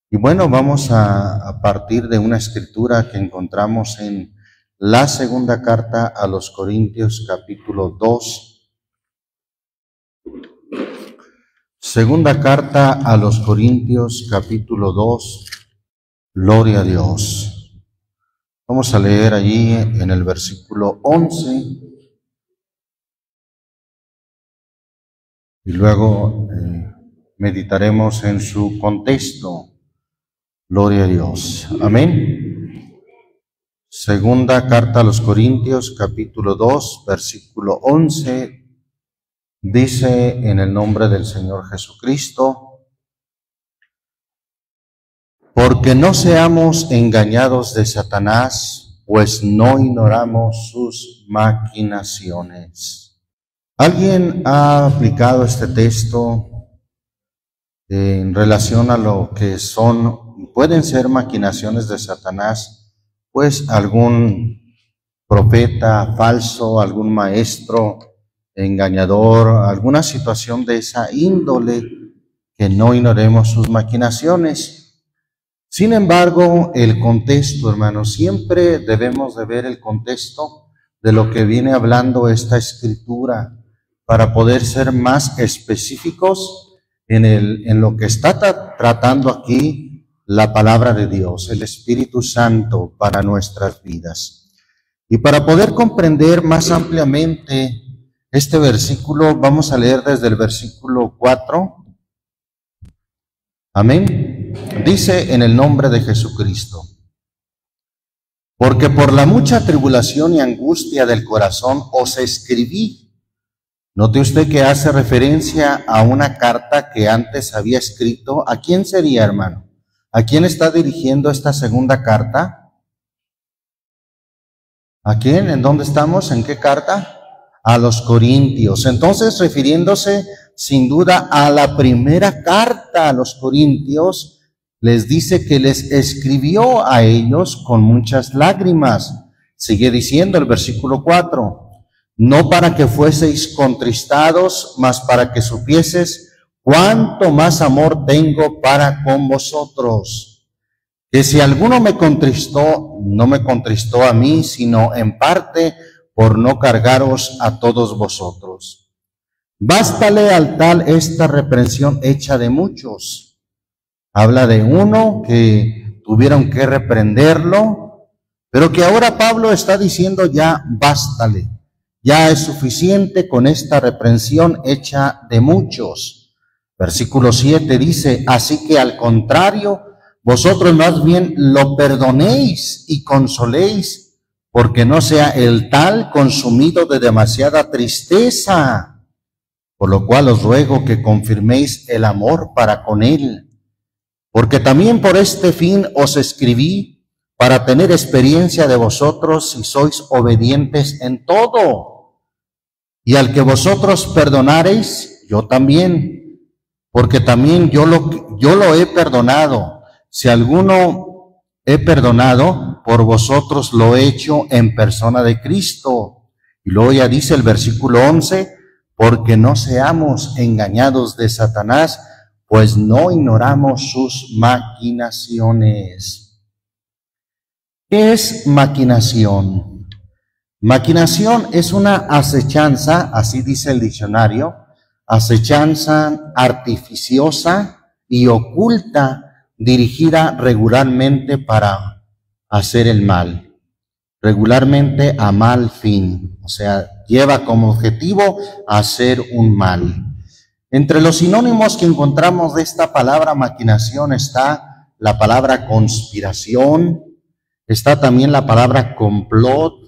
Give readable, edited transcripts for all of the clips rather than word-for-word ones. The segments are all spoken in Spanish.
Y bueno, vamos a partir de una escritura que encontramos en la segunda carta a los Corintios, capítulo 2. Segunda carta a los Corintios, capítulo 2. Gloria a Dios. Vamos a leer allí en el versículo 11. Y luego meditaremos en su contexto. Gloria a Dios. Amén. Segunda carta a los Corintios, capítulo 2, versículo 11, dice en el nombre del Señor Jesucristo: porque no seamos engañados de Satanás, pues no ignoramos sus maquinaciones. ¿Alguien ha aplicado este texto en relación a lo que pueden ser maquinaciones de Satanás? Pues algún profeta falso, algún maestro engañador, alguna situación de esa índole, que no ignoremos sus maquinaciones. Sin embargo, el contexto, hermanos, siempre debemos de ver el contexto de lo que viene hablando esta escritura para poder ser más específicos en lo que está tratando aquí la palabra de Dios, el Espíritu Santo para nuestras vidas. Y para poder comprender más ampliamente este versículo, vamos a leer desde el versículo 4. Amén. Dice en el nombre de Jesucristo: porque por la mucha tribulación y angustia del corazón os escribí. Note usted que hace referencia a una carta que antes había escrito. ¿A quién sería, hermano? ¿A quién está dirigiendo esta segunda carta? ¿A quién? ¿En dónde estamos? ¿En qué carta? A los Corintios. Entonces, refiriéndose sin duda a la primera carta a los Corintios, les dice que les escribió a ellos con muchas lágrimas. Sigue diciendo el versículo 4. No para que fueseis contristados, mas para que supieses cuánto más amor tengo para con vosotros. Que si alguno me contristó, no me contristó a mí, sino en parte por no cargaros a todos vosotros. Bástale al tal esta reprensión hecha de muchos. Habla de uno que tuvieron que reprenderlo, pero que ahora Pablo está diciendo ya bástale. Ya es suficiente con esta reprensión hecha de muchos. Versículo 7 dice: así que al contrario, vosotros más bien lo perdonéis y consoléis, porque no sea el tal consumido de demasiada tristeza. Por lo cual os ruego que confirméis el amor para con él. Porque también por este fin os escribí, para tener experiencia de vosotros si sois obedientes en todo. Y al que vosotros perdonareis, yo también, porque también yo lo he perdonado. Si alguno he perdonado, por vosotros lo he hecho en persona de Cristo. Y luego ya dice el versículo 11, porque no seamos engañados de Satanás, pues no ignoramos sus maquinaciones. ¿Qué es maquinación? Maquinación es una acechanza, así dice el diccionario, acechanza artificiosa y oculta, dirigida regularmente para hacer el mal, regularmente a mal fin, o sea, lleva como objetivo hacer un mal. Entre los sinónimos que encontramos de esta palabra maquinación está la palabra conspiración, está también la palabra complot,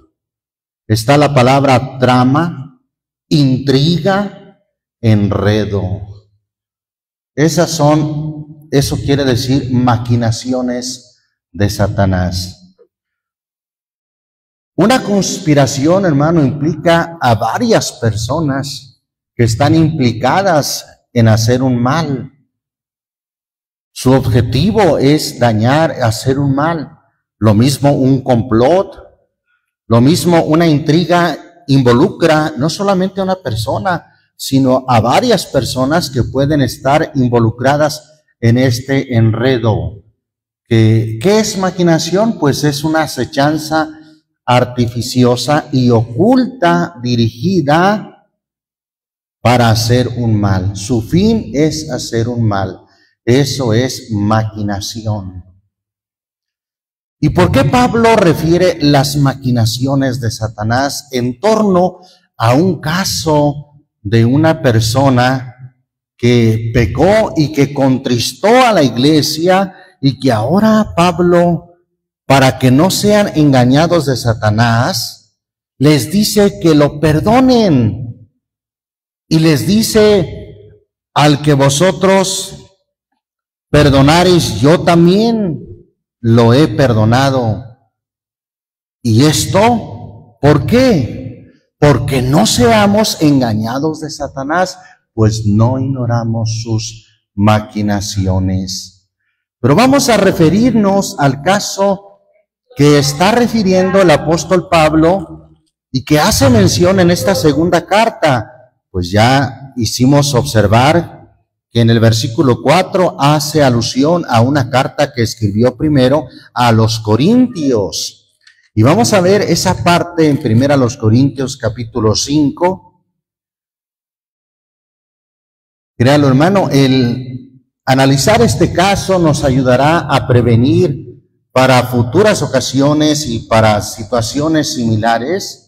está la palabra trama, intriga, enredo. Eso quiere decir maquinaciones de Satanás. Una conspiración, hermano, implica a varias personas que están implicadas en hacer un mal. Su objetivo es dañar, hacer un mal. Lo mismo un complot. Lo mismo una intriga involucra no solamente a una persona, sino a varias personas que pueden estar involucradas en este enredo. ¿Qué es maquinación? Pues es una acechanza artificiosa y oculta dirigida para hacer un mal. Su fin es hacer un mal. Eso es maquinación. ¿Y por qué Pablo refiere las maquinaciones de Satanás en torno a un caso de una persona que pecó y que contristó a la iglesia y que ahora Pablo, para que no sean engañados de Satanás, les dice que lo perdonen? Y les dice, al que vosotros perdonareis, yo también lo he perdonado. ¿Y esto por qué? Porque no seamos engañados de Satanás, pues no ignoramos sus maquinaciones. Pero vamos a referirnos al caso que está refiriendo el apóstol Pablo y que hace mención en esta segunda carta. Pues ya hicimos observar que en el versículo 4 hace alusión a una carta que escribió primero a los Corintios. Y vamos a ver esa parte en 1 Corintios capítulo 5. Créalo, hermano, el analizar este caso nos ayudará a prevenir para futuras ocasiones y para situaciones similares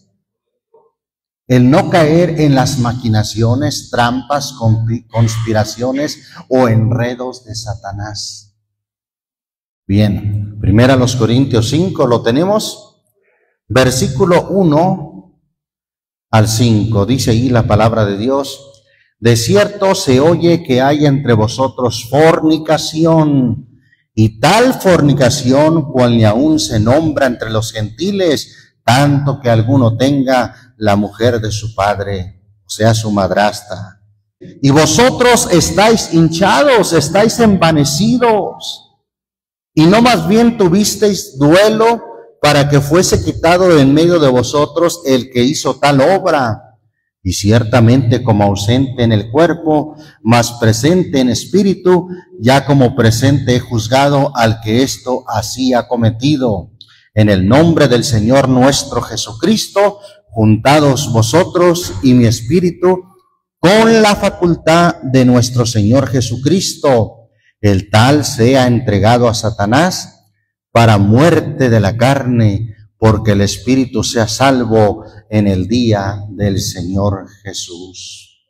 el no caer en las maquinaciones, trampas, conspiraciones o enredos de Satanás. Bien, 1 Corintios 5, ¿lo tenemos? Versículo 1 al 5, dice ahí la palabra de Dios: de cierto se oye que hay entre vosotros fornicación, y tal fornicación cual ni aún se nombra entre los gentiles, tanto que alguno tenga la mujer de su padre, o sea, su madrastra. Y vosotros estáis hinchados, estáis envanecidos, y no más bien tuvisteis duelo para que fuese quitado de en medio de vosotros el que hizo tal obra. Y ciertamente como ausente en el cuerpo, mas presente en espíritu, ya como presente he juzgado al que esto así ha cometido. En el nombre del Señor nuestro Jesucristo, juntados vosotros y mi espíritu, con la facultad de nuestro Señor Jesucristo, el tal sea entregado a Satanás para muerte de la carne, porque el espíritu sea salvo en el día del Señor Jesús.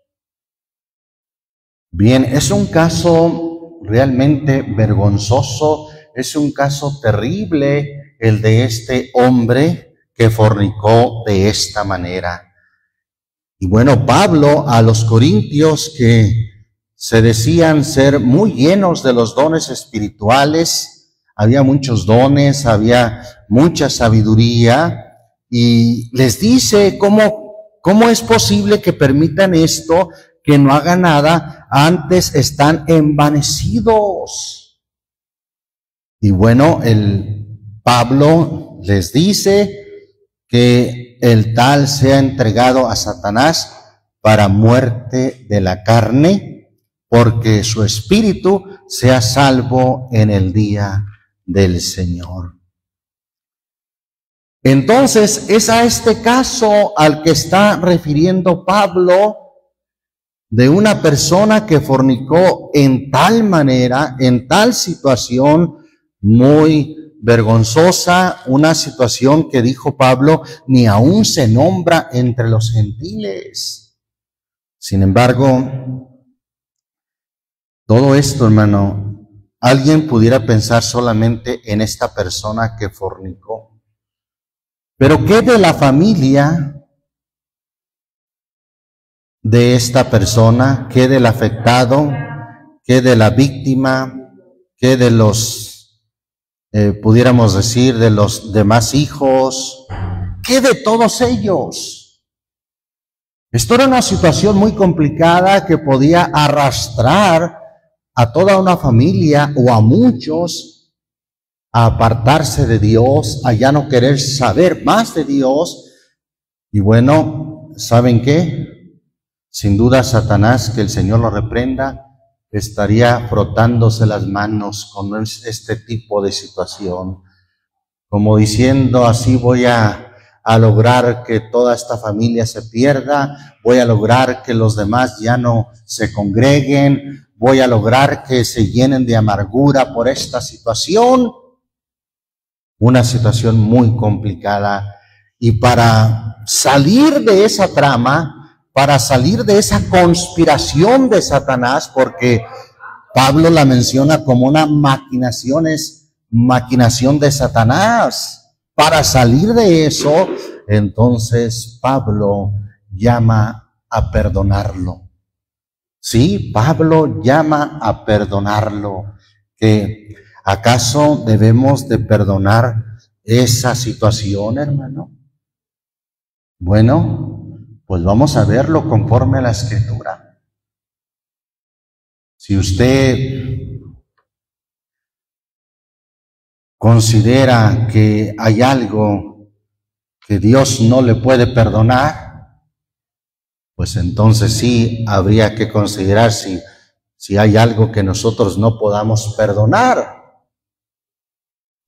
Bien, es un caso realmente vergonzoso, es un caso terrible el de este hombre que fornicó de esta manera. Y bueno, Pablo a los corintios, que se decían ser muy llenos de los dones espirituales, había muchos dones, había mucha sabiduría, y les dice cómo es posible que permitan esto, que no hagan nada, antes están envanecidos. Y bueno, el Pablo les dice que el tal sea entregado a Satanás para muerte de la carne, porque su espíritu sea salvo en el día del Señor. Entonces, es a este caso al que está refiriendo Pablo, de una persona que fornicó en tal manera, en tal situación muy vergonzosa, una situación que dijo Pablo, ni aún se nombra entre los gentiles. Sin embargo, todo esto, hermano, alguien pudiera pensar solamente en esta persona que fornicó. Pero ¿qué de la familia de esta persona? ¿Qué del afectado? ¿Qué de la víctima? ¿Qué de los, pudiéramos decir, de los demás hijos? ¿Qué de todos ellos? Esto era una situación muy complicada que podía arrastrar a toda una familia o a muchos a apartarse de Dios, a ya no querer saber más de Dios. Y bueno, ¿saben qué? Sin duda Satanás, que el Señor lo reprenda, estaría frotándose las manos con este tipo de situación, como diciendo, así voy a lograr que toda esta familia se pierda, voy a lograr que los demás ya no se congreguen, voy a lograr que se llenen de amargura por esta situación, una situación muy complicada. Y para salir de esa trama, para salir de esa conspiración de Satanás, porque Pablo la menciona como una maquinación de Satanás, para salir de eso, entonces Pablo llama a perdonarlo. Sí, Pablo llama a perdonarlo. ¿Que acaso debemos de perdonar esa situación, hermano? Bueno, pues vamos a verlo conforme a la Escritura. Si usted considera que hay algo que Dios no le puede perdonar, pues entonces sí habría que considerar si hay algo que nosotros no podamos perdonar.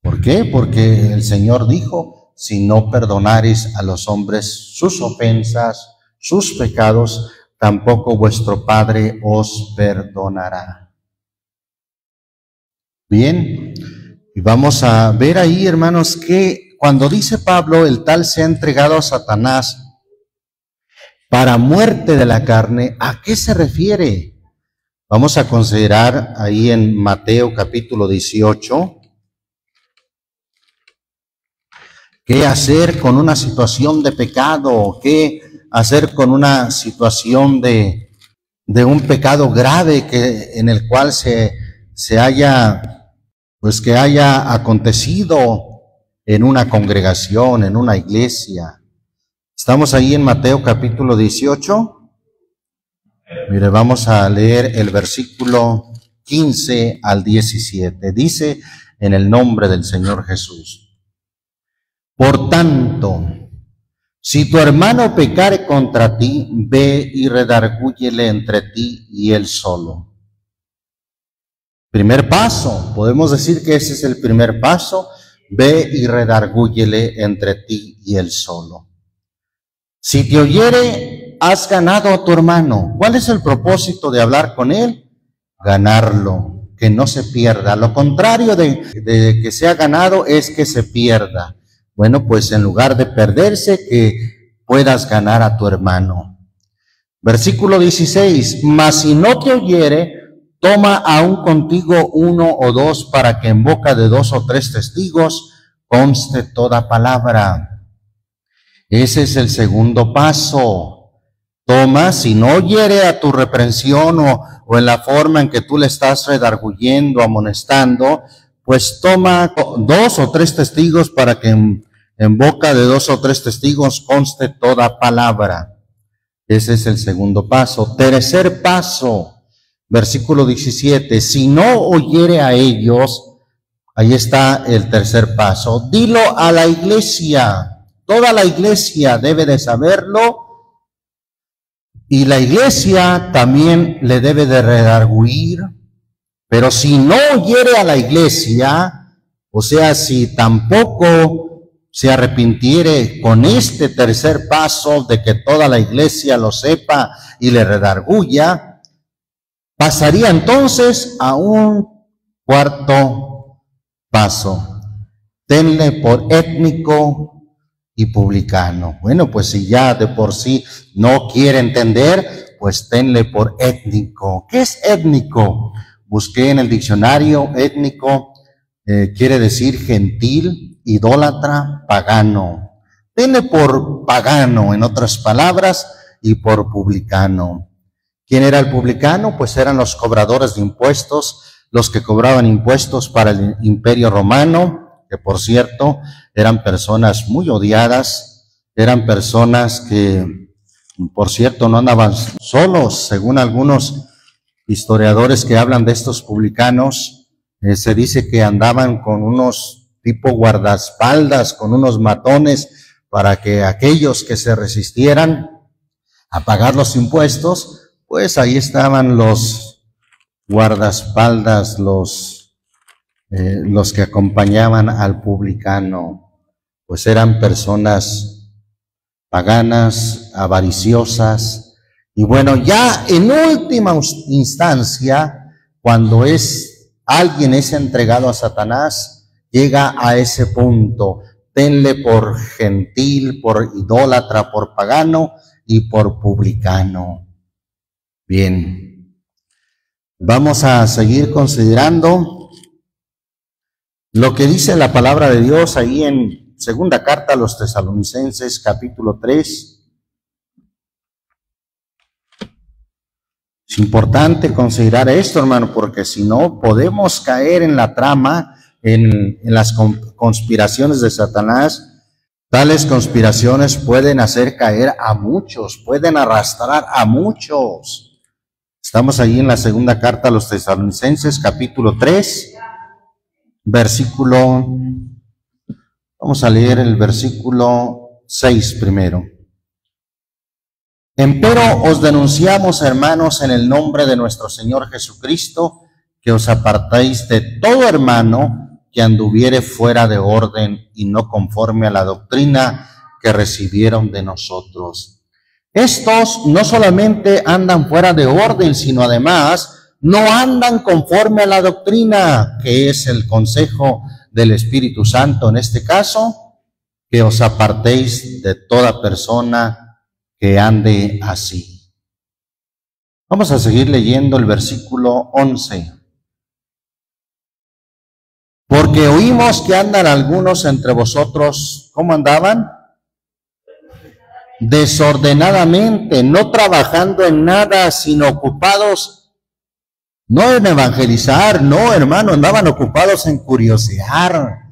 ¿Por qué? Porque el Señor dijo, si no perdonareis a los hombres sus ofensas, sus pecados, tampoco vuestro Padre os perdonará. Bien. Y vamos a ver ahí, hermanos, que cuando dice Pablo, el tal se ha entregado a Satanás para muerte de la carne, ¿a qué se refiere? Vamos a considerar ahí en Mateo capítulo 18, qué hacer con una situación de pecado, qué hacer con una situación de un pecado grave en el cual se haya que haya acontecido en una congregación, en una iglesia. Estamos ahí en Mateo capítulo 18. Mire, vamos a leer el versículo 15 al 17. Dice, en el nombre del Señor Jesús: Por tanto, si tu hermano pecare contra ti, ve y redargúyele entre ti y él solo. Primer paso, podemos decir que ese es el primer paso, ve y redargúyele entre ti y él solo. Si te oyere, has ganado a tu hermano. ¿Cuál es el propósito de hablar con él? Ganarlo, que no se pierda. Lo contrario de que sea ganado es que se pierda. Bueno, pues en lugar de perderse, que puedas ganar a tu hermano. Versículo 16, mas si no te oyere, toma aún contigo uno o dos, para que en boca de 2 o 3 testigos conste toda palabra. Ese es el segundo paso. Toma, si no oyere a tu reprensión o en la forma en que tú le estás redarguyendo, amonestando, pues toma 2 o 3 testigos para que en boca de 2 o 3 testigos conste toda palabra. Ese es el segundo paso. Tercer paso. Versículo 17, si no oyere a ellos, ahí está el tercer paso, dilo a la iglesia, toda la iglesia debe de saberlo, y la iglesia también le debe de redarguir. Pero si no oyere a la iglesia, o sea, si tampoco se arrepintiere con este tercer paso de que toda la iglesia lo sepa y le redarguya, pasaría entonces a un cuarto paso. Tenle por étnico y publicano. Bueno, pues si ya de por sí no quiere entender, pues tenle por étnico. ¿Qué es étnico? Busqué en el diccionario, étnico quiere decir gentil, idólatra, pagano. Tenle por pagano, en otras palabras, y por publicano. ¿Quién era el publicano? Pues eran los cobradores de impuestos, los que cobraban impuestos para el Imperio Romano, que por cierto eran personas muy odiadas, eran personas que, por cierto, no andaban solos, según algunos historiadores que hablan de estos publicanos, se dice que andaban con unos tipo guardaespaldas, con unos matones, para que aquellos que se resistieran a pagar los impuestos, pues ahí estaban los guardaespaldas, los que acompañaban al publicano, pues eran personas paganas, avariciosas, y bueno, ya en última instancia, cuando alguien es entregado a Satanás, llega a ese punto: tenle por gentil, por idólatra, por pagano y por publicano. Bien, vamos a seguir considerando lo que dice la palabra de Dios ahí en segunda carta a los Tesalonicenses, capítulo 3. Es importante considerar esto, hermano, porque si no podemos caer en la trama, en las conspiraciones de Satanás. Tales conspiraciones pueden hacer caer a muchos, pueden arrastrar a muchos. Estamos ahí en la segunda carta a los Tesalonicenses, capítulo 3, vamos a leer el versículo 6 primero. Empero os denunciamos, hermanos, en el nombre de nuestro Señor Jesucristo, que os apartéis de todo hermano que anduviere fuera de orden y no conforme a la doctrina que recibieron de nosotros. Estos no solamente andan fuera de orden, sino además no andan conforme a la doctrina, que es el consejo del Espíritu Santo en este caso, que os apartéis de toda persona que ande así. Vamos a seguir leyendo el versículo 11. Porque oímos que andan algunos entre vosotros, ¿cómo andaban? Desordenadamente, no trabajando en nada, sino ocupados, no en evangelizar, no, hermano, andaban ocupados en curiosear.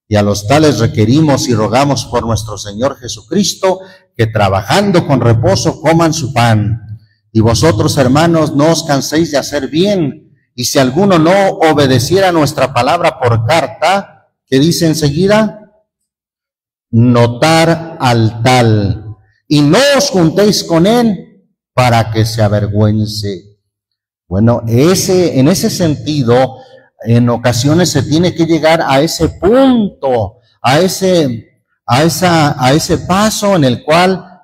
Y a los tales requerimos y rogamos por nuestro Señor Jesucristo, que trabajando con reposo coman su pan. Y vosotros, hermanos, no os canséis de hacer bien. Y si alguno no obedeciera nuestra palabra por carta, ¿qué dice enseguida? Notar al tal. Y no os juntéis con él para que se avergüence. Bueno, en ese sentido, en ocasiones se tiene que llegar a ese punto, a ese paso en el cual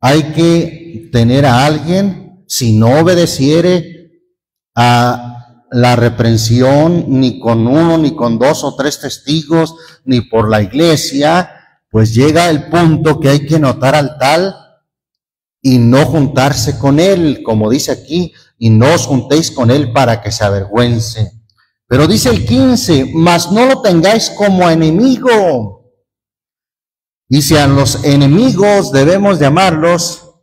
hay que tener a alguien, si no obedeciere a la reprensión, ni con uno, ni con dos o tres testigos, ni por la iglesia, pues llega el punto que hay que notar al tal y no juntarse con él, como dice aquí, y no os juntéis con él para que se avergüence. Pero dice el 15, mas no lo tengáis como enemigo. Y si a los enemigos debemos llamarlos,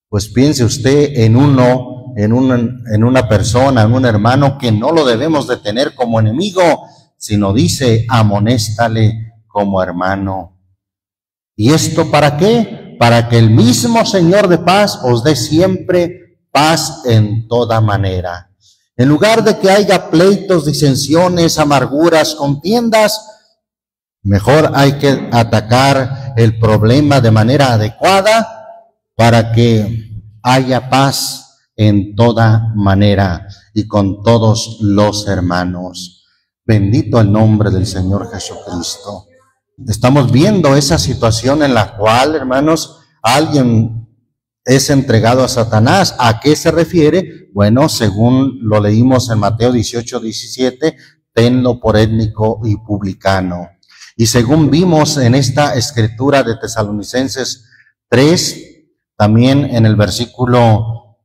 pues piense usted en una persona, en un hermano que no lo debemos de tener como enemigo, sino dice, amonéstale como hermano. ¿Y esto para qué? Para que el mismo Señor de paz os dé siempre paz en toda manera. En lugar de que haya pleitos, disensiones, amarguras, contiendas, mejor hay que atacar el problema de manera adecuada para que haya paz en toda manera y con todos los hermanos. Bendito el nombre del Señor Jesucristo. Estamos viendo esa situación en la cual, hermanos, alguien es entregado a Satanás. ¿A qué se refiere? Bueno, según lo leímos en Mateo 18:17, tenlo por étnico y publicano. Y según vimos en esta escritura de Tesalonicenses 3, también en el versículo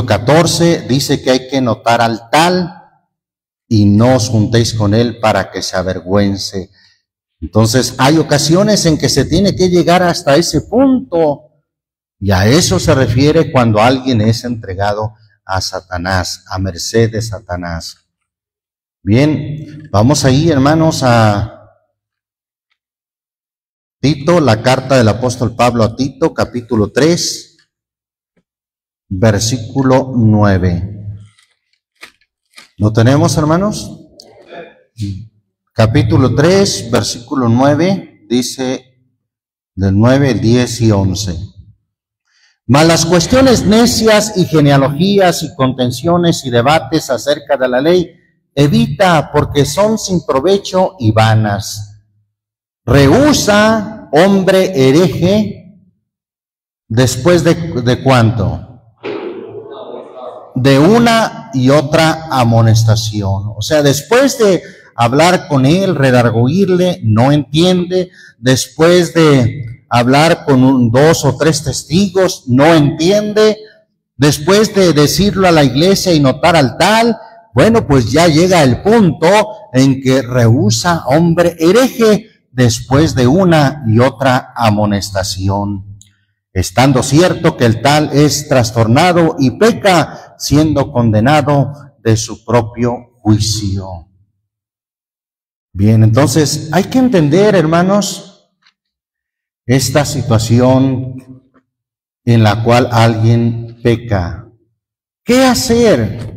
14, dice que hay que notar al tal y no os juntéis con él para que se avergüence. Entonces, hay ocasiones en que se tiene que llegar hasta ese punto, y a eso se refiere cuando alguien es entregado a Satanás, a merced de Satanás. Bien, vamos ahí, hermanos, a Tito, la carta del apóstol Pablo a Tito, capítulo 3, versículo 9. ¿Lo tenemos, hermanos? Capítulo 3, versículo 9, dice del 9, 10 y 11. Mas las cuestiones necias y genealogías y contenciones y debates acerca de la ley evita, porque son sin provecho y vanas. Rehúsa, hombre hereje, después de ¿cuánto? De una y otra amonestación. O sea, después de hablar con él, redarguirle, no entiende. Después de hablar con 2 o 3 testigos, no entiende. Después de decirlo a la iglesia y notar al tal, bueno, pues ya llega el punto en que rehúsa, hombre hereje, después de una y otra amonestación, estando cierto que el tal es trastornado y peca, siendo condenado de su propio juicio. Bien, entonces hay que entender, hermanos, esta situación en la cual alguien peca. ¿Qué hacer?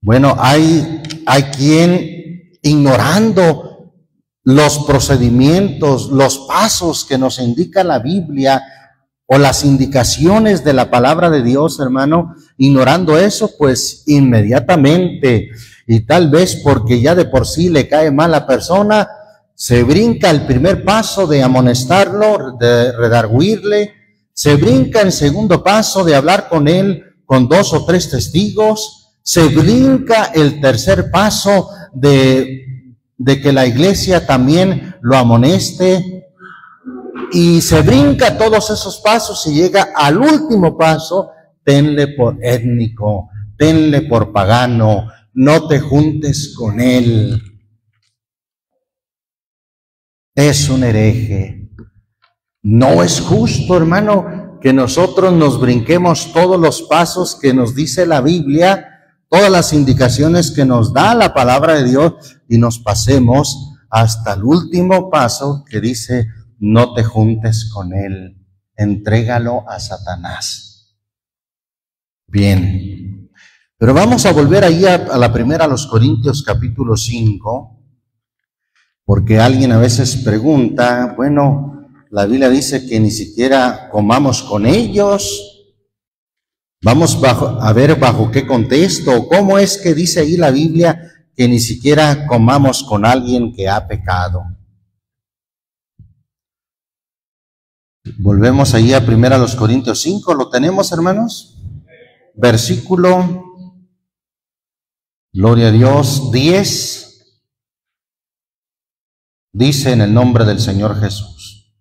Bueno, hay quien, ignorando los procedimientos, los pasos que nos indica la Biblia o las indicaciones de la palabra de Dios, hermano, ignorando eso, pues inmediatamente, y tal vez porque ya de por sí le cae mal a la persona, se brinca el primer paso de amonestarlo, de redarguirle, se brinca el segundo paso de hablar con él con 2 o 3 testigos, se brinca el tercer paso de que la iglesia también lo amoneste, y se brinca todos esos pasos y llega al último paso: tenle por étnico, tenle por pagano, no te juntes con él. Es un hereje. No es justo, hermano, que nosotros nos brinquemos todos los pasos que nos dice la Biblia, todas las indicaciones que nos da la palabra de Dios, y nos pasemos hasta el último paso que dice: no te juntes con él, entrégalo a Satanás. Bien, pero vamos a volver ahí a la primera, a los Corintios capítulo 5, porque alguien a veces pregunta, bueno, la Biblia dice que ni siquiera comamos con ellos. Vamos a ver bajo qué contexto, cómo es que dice ahí la Biblia que ni siquiera comamos con alguien que ha pecado. Volvemos ahí a primera, a los Corintios 5, ¿lo tenemos, hermanos? Versículo, gloria a Dios, 10, dice: en el nombre del Señor Jesús.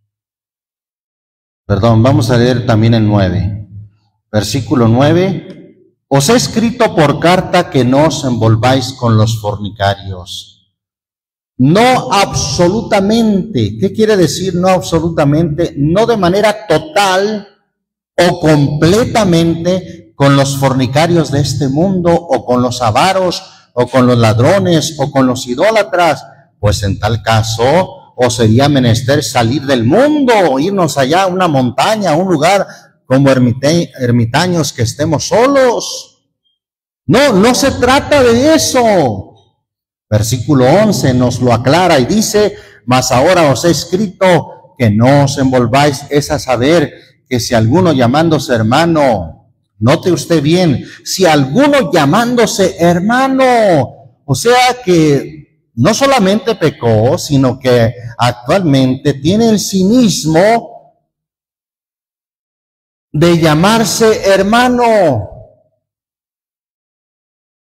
Perdón, vamos a leer también el 9. Versículo 9: os he escrito por carta que no os envolváis con los fornicarios. No absolutamente. ¿Qué quiere decir no absolutamente? No de manera total o completamente con los fornicarios de este mundo, o con los avaros, o con los ladrones, o con los idólatras. Pues en tal caso, o sería menester salir del mundo, irnos allá a una montaña, a un lugar como ermitaños, que estemos solos. No, no se trata de eso. Versículo 11 nos lo aclara y dice: mas ahora os he escrito que no os envolváis, es a saber, que si alguno llamándose hermano, note usted bien, si alguno llamándose hermano, o sea que no solamente pecó, sino que actualmente tiene el cinismo de llamarse hermano,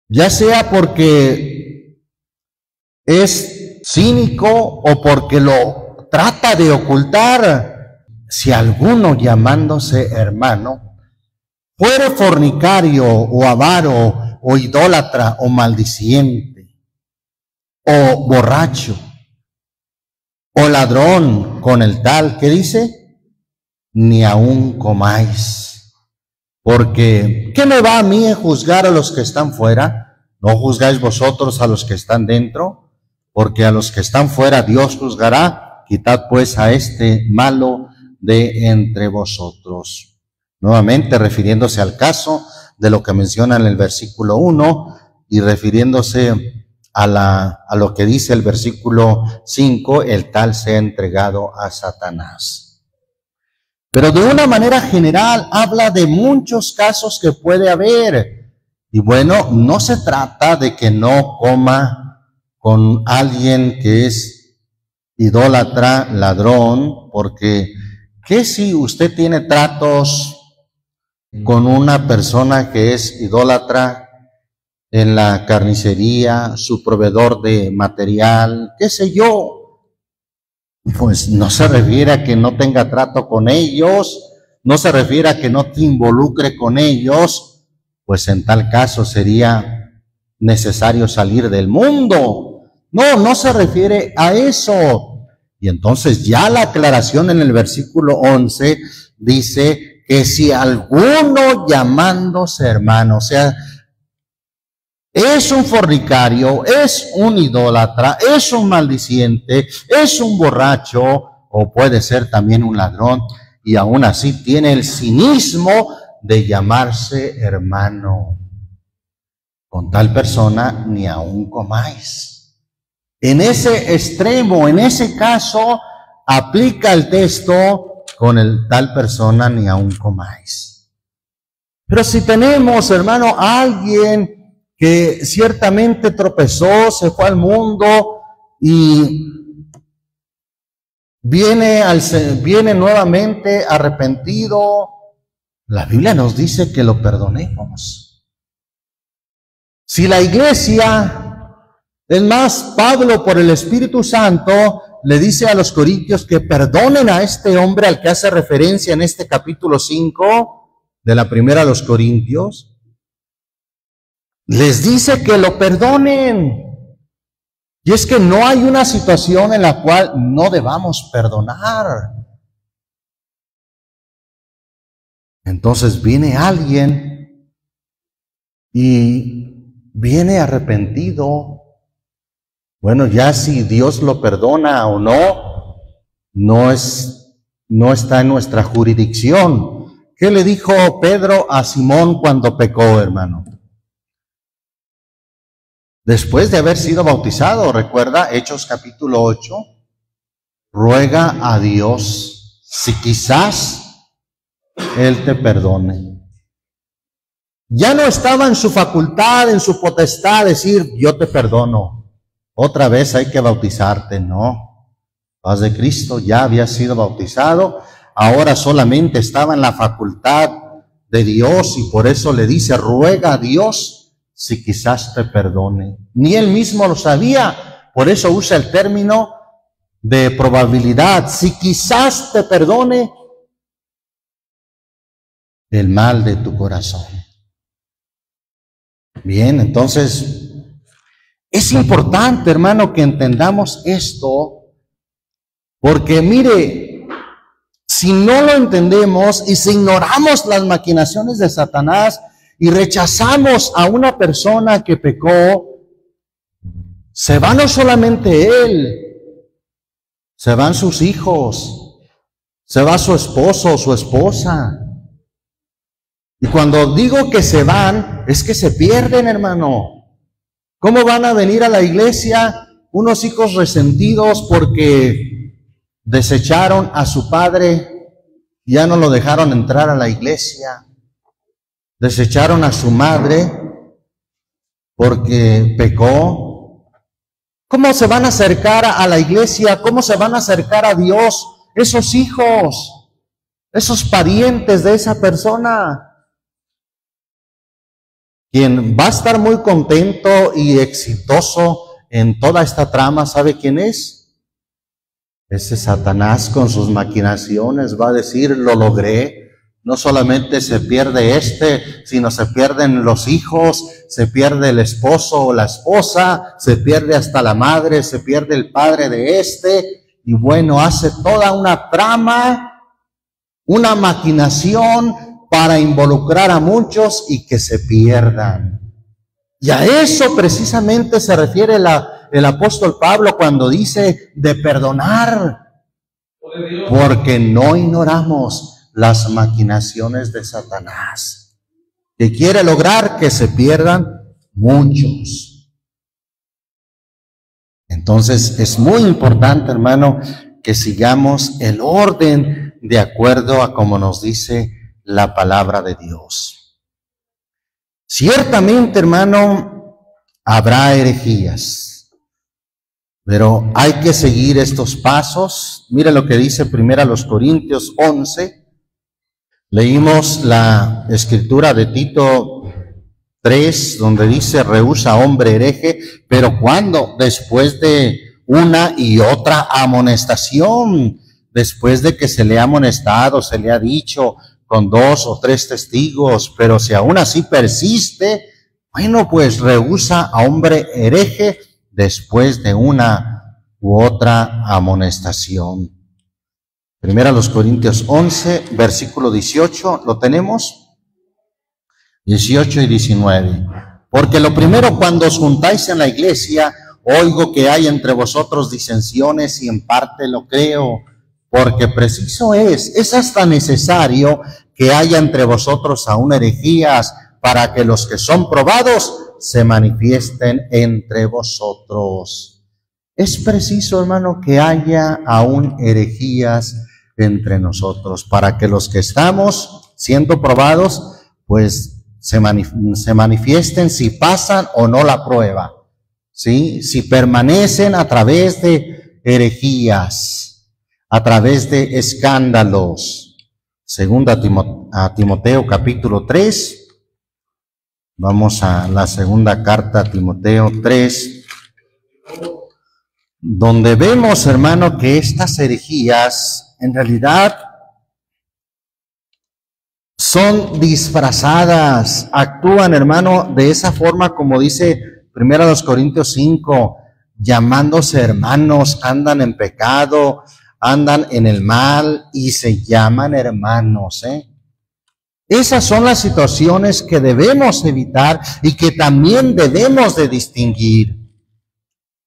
ya sea porque es cínico o porque lo trata de ocultar. Si alguno llamándose hermano fuere fornicario o avaro o idólatra o maldiciente o borracho o ladrón con el tal, ¿qué dice? Ni aun comáis. Porque ¿qué me va a mí juzgar a los que están fuera? ¿No juzgáis vosotros a los que están dentro? Porque a los que están fuera Dios juzgará. Quitad pues a este malo de entre vosotros. Nuevamente refiriéndose al caso de lo que menciona en el versículo 1 y refiriéndose a lo que dice el versículo 5, el tal sea entregado a Satanás. Pero de una manera general habla de muchos casos que puede haber. Y bueno, no se trata de que no coma con alguien que es idólatra, ladrón, porque ¿qué si usted tiene tratos con una persona que es idólatra en la carnicería, su proveedor de material, qué sé yo? Pues no se refiere a que no tenga trato con ellos, no se refiere a que no te involucre con ellos, pues en tal caso sería necesario salir del mundo. No, no se refiere a eso. Y entonces ya la aclaración en el versículo 11 dice que si alguno llamándose hermano, o sea, es un fornicario, es un idólatra, es un maldiciente, es un borracho, o puede ser también un ladrón, y aún así tiene el cinismo de llamarse hermano. Con tal persona ni aun comáis. En ese extremo, en ese caso, aplica el texto con el tal persona ni aun comáis. Pero si tenemos, hermano, a alguien que ciertamente tropezó, se fue al mundo y viene nuevamente arrepentido, la Biblia nos dice que lo perdonemos. Si la iglesia, es más, Pablo por el Espíritu Santo le dice a los corintios que perdonen a este hombre al que hace referencia en este capítulo 5 de la primera a los Corintios, les dice que lo perdonen. Y es que no hay una situación en la cual no debamos perdonar. Entonces viene alguien y viene arrepentido. Bueno, ya si Dios lo perdona o no, no está en nuestra jurisdicción. ¿Qué le dijo Pedro a Simón cuando pecó, hermano? Después de haber sido bautizado, recuerda, Hechos capítulo 8, ruega a Dios si quizás Él te perdone. Ya no estaba en su facultad, en su potestad decir, yo te perdono, otra vez hay que bautizarte, no. Paz de Cristo, ya había sido bautizado, ahora solamente estaba en la facultad de Dios y por eso le dice, ruega a Dios si quizás te perdone. Ni él mismo lo sabía, por eso usa el término de probabilidad. Si quizás te perdone el mal de tu corazón. Bien, entonces es importante, hermano, que entendamos esto, porque mire, si no lo entendemos y si ignoramos las maquinaciones de Satanás, y rechazamos a una persona que pecó, se va no solamente él, se van sus hijos, se va su esposo o su esposa. Y cuando digo que se van, es que se pierden, hermano. ¿Cómo van a venir a la iglesia unos hijos resentidos porque desecharon a su padre, ya no lo dejaron entrar a la iglesia? Desecharon a su madre porque pecó. ¿Cómo se van a acercar a la iglesia? ¿Cómo se van a acercar a Dios esos hijos, esos parientes de esa persona? Quien va a estar muy contento y exitoso en toda esta trama, ¿sabe quién es? Ese Satanás con sus maquinaciones va a decir, lo logré. No solamente se pierde sino se pierden los hijos, se pierde el esposo o la esposa, se pierde hasta la madre, se pierde el padre de y bueno, hace toda una trama, una maquinación para involucrar a muchos y que se pierdan. Y a eso precisamente se refiere el apóstol Pablo cuando dice de perdonar, porque no ignoramos las maquinaciones de Satanás, que quiere lograr que se pierdan muchos. Entonces es muy importante, hermano, que sigamos el orden de acuerdo a como nos dice la palabra de Dios. Ciertamente, hermano, habrá herejías, pero hay que seguir estos pasos. Mire lo que dice 1 Corintios 11. Leímos la escritura de Tito 3, donde dice: rehúsa hombre hereje, pero ¿cuándo? Después de una y otra amonestación, después de que se le ha amonestado, se le ha dicho con 2 o 3 testigos, pero si aún así persiste, bueno, pues rehúsa a hombre hereje después de una u otra amonestación. 1 Corintios 11, versículo 18, ¿lo tenemos? 18 y 19. Porque lo primero, cuando os juntáis en la iglesia, oigo que hay entre vosotros disensiones, y en parte lo creo, porque preciso es hasta necesario que haya entre vosotros aún herejías, para que los que son probados se manifiesten entre vosotros. Es preciso, hermano, que haya aún herejías entre nosotros, para que los que estamos siendo probados, pues se manifiesten si pasan o no la prueba, ¿sí? Si permanecen a través de herejías, a través de escándalos. Segunda a Timoteo capítulo 3. Vamos a la segunda carta a Timoteo 3, donde vemos, hermano, que estas herejías en realidad son disfrazadas, actúan, hermano, de esa forma como dice 1 Corintios 5, llamándose hermanos, andan en pecado, andan en el mal y se llaman hermanos, Esas son las situaciones que debemos evitar y que también debemos de distinguir.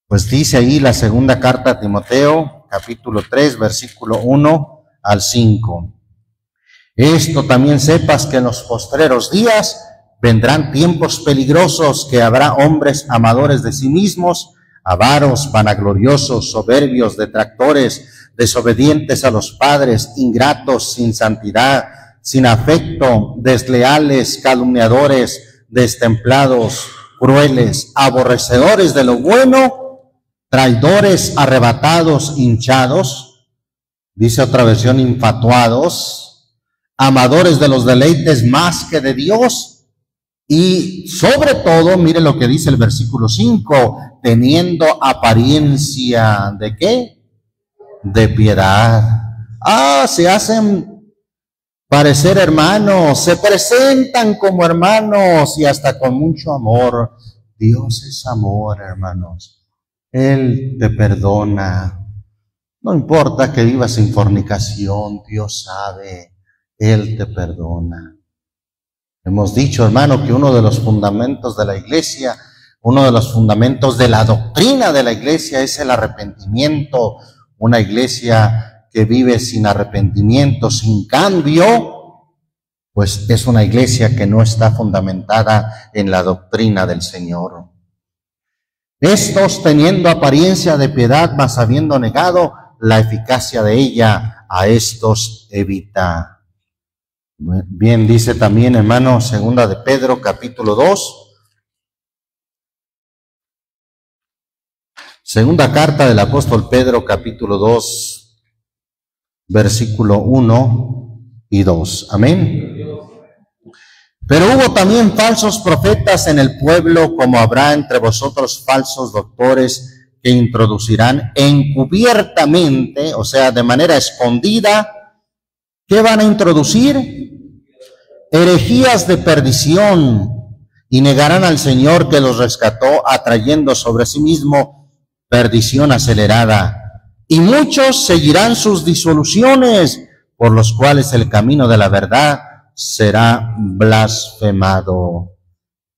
Pues dice ahí la segunda carta a Timoteo, capítulo 3, versículo 1 al 5. Esto también sepas, que en los postreros días vendrán tiempos peligrosos, que habrá hombres amadores de sí mismos, avaros, vanagloriosos, soberbios, detractores, desobedientes a los padres, ingratos, sin santidad, sin afecto, desleales, calumniadores, destemplados, crueles, aborrecedores de lo bueno, traidores, arrebatados, hinchados, dice otra versión, infatuados, amadores de los deleites más que de Dios, y sobre todo, mire lo que dice el versículo 5, teniendo apariencia ¿de qué? De piedad. Se hacen parecer hermanos, se presentan como hermanos y hasta con mucho amor. Dios es amor, hermanos. Él te perdona. No importa que vivas en fornicación, Dios sabe. Él te perdona. Hemos dicho, hermano, que uno de los fundamentos de la iglesia, uno de los fundamentos de la doctrina de la iglesia es el arrepentimiento. Una iglesia que vive sin arrepentimiento, sin cambio, pues es una iglesia que no está fundamentada en la doctrina del Señor. Estos, teniendo apariencia de piedad, mas habiendo negado la eficacia de ella, a estos evita. Bien, dice también, hermano, segunda de Pedro, capítulo 2. Segunda carta del apóstol Pedro, capítulo 2, versículo 1 y 2. Amén. Pero hubo también falsos profetas en el pueblo, como habrá entre vosotros falsos doctores, que introducirán encubiertamente, o sea, de manera escondida. ¿Qué van a introducir? Herejías de perdición, y negarán al Señor que los rescató, atrayendo sobre sí mismo perdición acelerada. Y muchos seguirán sus disoluciones, por los cuales el camino de la verdad será blasfemado.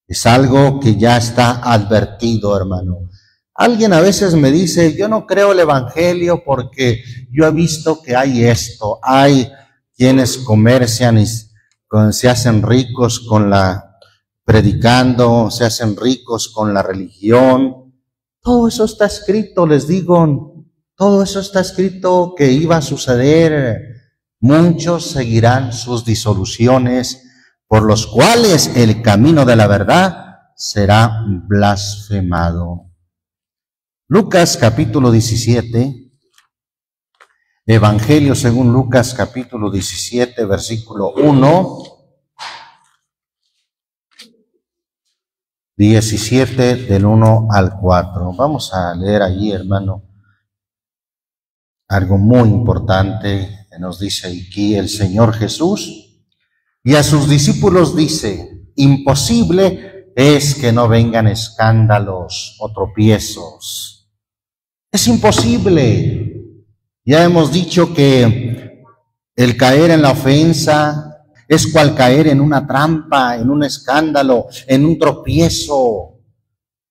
Es algo que ya está advertido, hermano. Alguien a veces me dice, yo no creo el evangelio porque yo he visto que hay esto, hay quienes comercian y se hacen ricos con predicando, se hacen ricos con la religión. Todo eso está escrito, les digo, todo eso está escrito que iba a suceder. muchos seguirán sus disoluciones, por los cuales el camino de la verdad será blasfemado. Lucas capítulo 17, Evangelio según Lucas capítulo 17, versículo 1, 17 del 1 al 4. Vamos a leer allí, hermano, algo muy importante que nos dice aquí el Señor Jesús. Y a sus discípulos dice: imposible es que no vengan escándalos o tropiezos. Es imposible. Ya hemos dicho que el caer en la ofensa es cual caer en una trampa, en un escándalo, en un tropiezo.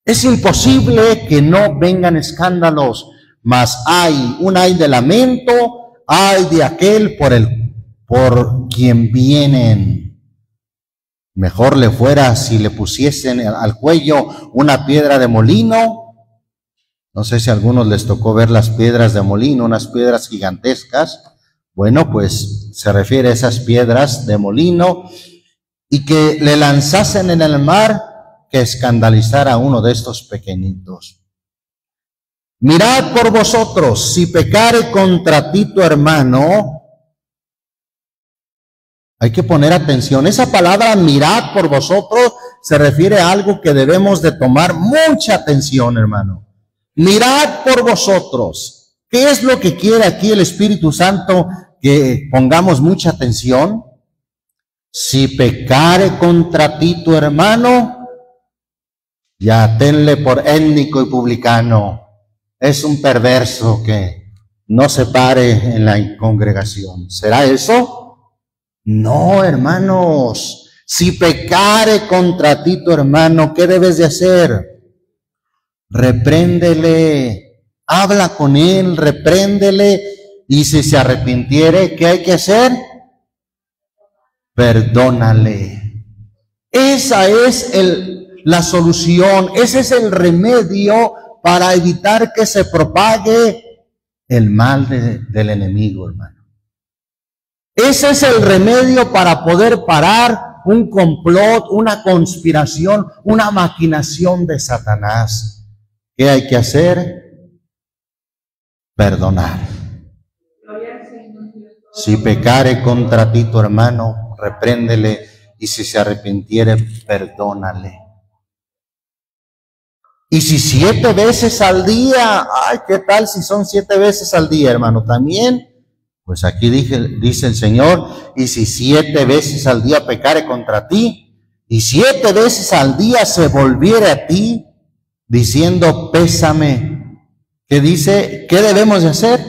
Es imposible que no vengan escándalos, mas hay de lamento, hay de aquel por quien vienen. Mejor le fuera si le pusiesen al cuello una piedra de molino. No sé si a algunos les tocó ver las piedras de molino, unas piedras gigantescas. Bueno, pues se refiere a esas piedras de molino, y que le lanzasen en el mar, que escandalizara a uno de estos pequeñitos. Mirad por vosotros, si pecare contra ti tu hermano. Hay que poner atención. Esa palabra mirad por vosotros se refiere a algo que debemos de tomar mucha atención, hermano. Mirad por vosotros. ¿Qué es lo que quiere aquí el Espíritu Santo? Que pongamos mucha atención. Si pecare contra ti tu hermano, ya tenle por étnico y publicano. Es un perverso que no se pare en la congregación. ¿Será eso? No, hermanos. Si pecare contra ti tu hermano, ¿qué debes de hacer? Repréndele, habla con él, repréndele, y si se arrepintiere, ¿qué hay que hacer? Perdónale. Esa es la solución, ese es el remedio para evitar que se propague el mal del enemigo, hermano. Ese es el remedio para poder parar un complot, una conspiración, una maquinación de Satanás. ¿Qué hay que hacer? Perdonar. Si pecare contra ti tu hermano, repréndele, y si se arrepintiere, perdónale. Y si 7 veces al día, ay, ¿qué tal si son 7 veces al día, hermano? También, pues aquí dice el Señor, y si 7 veces al día pecare contra ti, y 7 veces al día se volviere a ti, diciendo, pésame, ¿qué dice? ¿Qué debemos de hacer?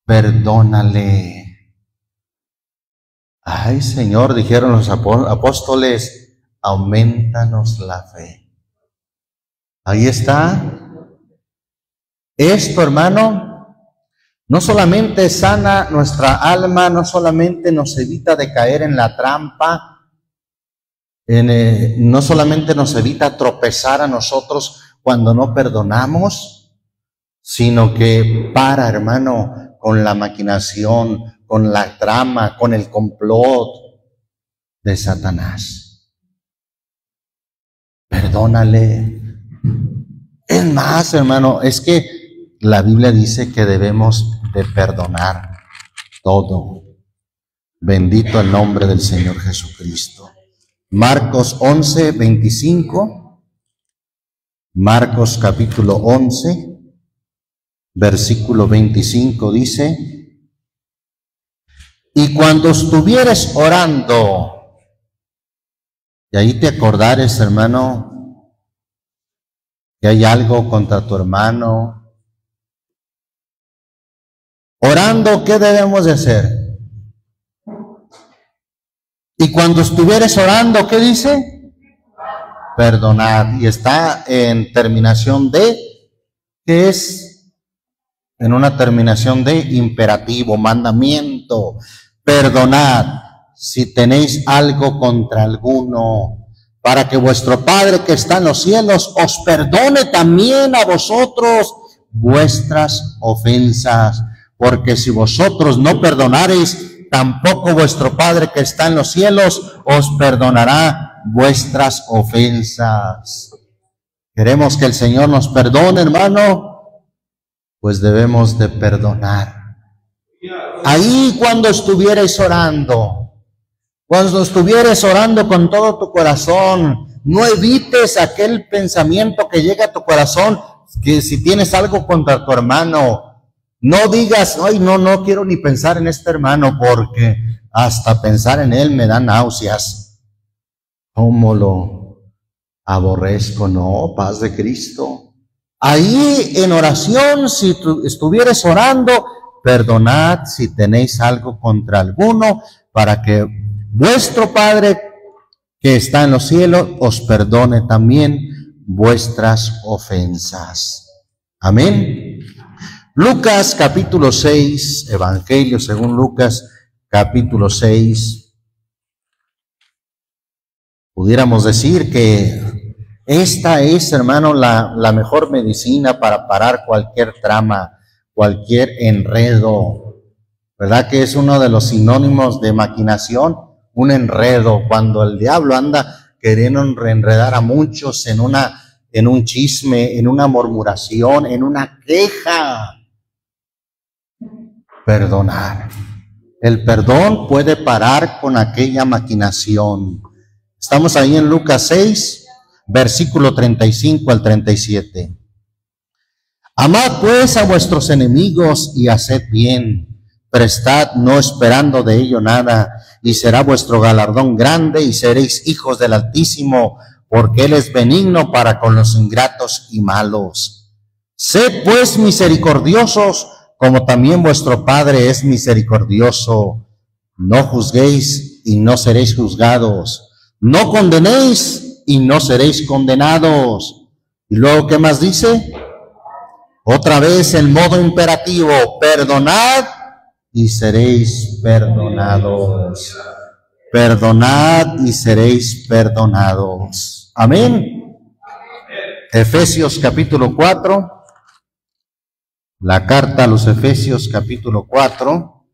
Perdónale. Ay, Señor, dijeron los apóstoles, aumentanos la fe. Ahí está. Esto, hermano, no solamente sana nuestra alma, no solamente nos evita de caer en la trampa, no solamente nos evita tropezar a nosotros cuando no perdonamos, sino que para, hermano, con la maquinación, con la trama, con el complot de Satanás. Perdónale. Es más, hermano, es que la Biblia dice que debemos de perdonar todo. Bendito el nombre del Señor Jesucristo. Marcos 11, 25. Marcos capítulo 11, versículo 25 dice: y cuando estuvieres orando, y ahí te acordares, hermano, que hay algo contra tu hermano. Orando, ¿qué debemos de hacer? Y cuando estuvieres orando, ¿qué dice? Perdonad. Y está en terminación de, ¿qué es? En una terminación de imperativo, mandamiento. Perdonad si tenéis algo contra alguno, para que vuestro Padre que está en los cielos os perdone también a vosotros vuestras ofensas. porque si vosotros no perdonareis, tampoco vuestro Padre que está en los cielos os perdonará vuestras ofensas. ¿Queremos que el Señor nos perdone, hermano? Pues debemos de perdonar. Ahí cuando estuvierais orando con todo tu corazón, no evites aquel pensamiento que llega a tu corazón, que si tienes algo contra tu hermano, no digas, ay, no quiero ni pensar en este hermano, porque hasta pensar en él me da náuseas. ¿Cómo lo aborrezco? No, paz de Cristo. Ahí en oración, si tú estuvieres orando, perdonad si tenéis algo contra alguno, para que vuestro Padre que está en los cielos os perdone también vuestras ofensas. Amén. Lucas capítulo 6, Evangelio según Lucas capítulo 6. Pudiéramos decir que esta es, hermano, la mejor medicina para parar cualquier trama, cualquier enredo, ¿verdad? Que es uno de los sinónimos de maquinación, un enredo, cuando el diablo anda queriendo enredar a muchos en un chisme, en una murmuración, en una queja. Perdonar. El perdón puede parar con aquella maquinación. Estamos ahí en Lucas 6, versículo 35 al 37. Amad pues a vuestros enemigos y haced bien, prestad no esperando de ello nada, y será vuestro galardón grande, y seréis hijos del Altísimo, porque Él es benigno para con los ingratos y malos. Sed pues misericordiosos, como también vuestro Padre es misericordioso. No juzguéis y no seréis juzgados. No condenéis y no seréis condenados. Y luego, ¿qué más dice? Otra vez en modo imperativo, perdonad y seréis perdonados. Perdonad y seréis perdonados. Amén. Efesios capítulo 4. La carta a los Efesios capítulo 4,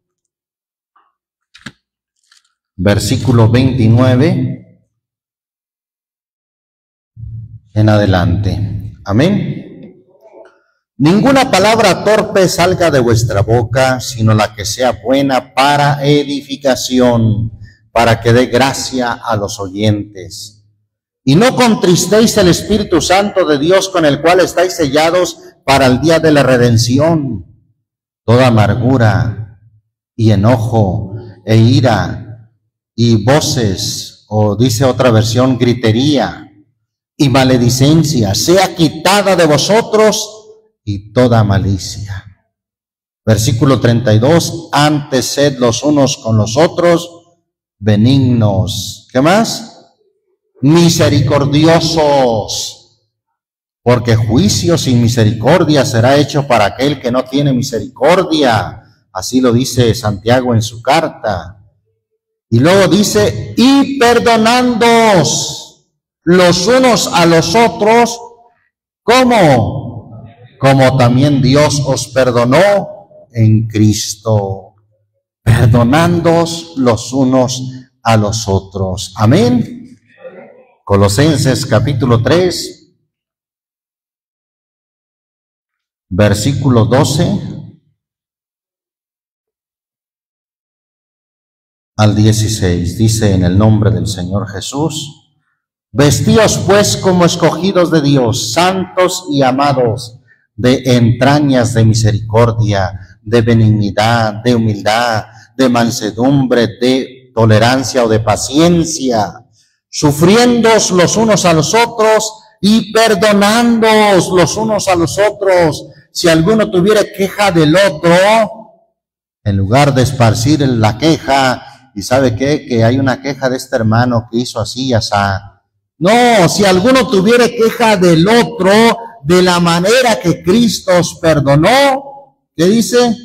versículo 29 en adelante. Amén. Ninguna palabra torpe salga de vuestra boca, sino la que sea buena para edificación, para que dé gracia a los oyentes. Y no contristéis el Espíritu Santo de Dios, con el cual estáis sellados para el día de la redención. Toda amargura y enojo e ira y voces, o dice otra versión, gritería y maledicencia, sea quitada de vosotros, y toda malicia. Versículo 32, antes sed los unos con los otros benignos. ¿Qué más? Misericordiosos, porque juicio sin misericordia será hecho para aquel que no tiene misericordia. Así lo dice Santiago en su carta. Y luego dice, y perdonándoos los unos a los otros, ¿cómo? Como también Dios os perdonó en Cristo. Perdonándoos los unos a los otros. Amén. Colosenses capítulo 3. Versículo 12 al 16, dice en el nombre del Señor Jesús, vestíos pues como escogidos de Dios, santos y amados, de entrañas de misericordia, de benignidad, de humildad, de mansedumbre, de tolerancia o de paciencia, sufriéndoos los unos a los otros y perdonándoos los unos a los otros. Si alguno tuviera queja del otro, en lugar de esparcir la queja, y sabe qué, que hay una queja de este hermano que hizo así y así. No, si alguno tuviera queja del otro, de la manera que Cristo os perdonó, ¿qué dice?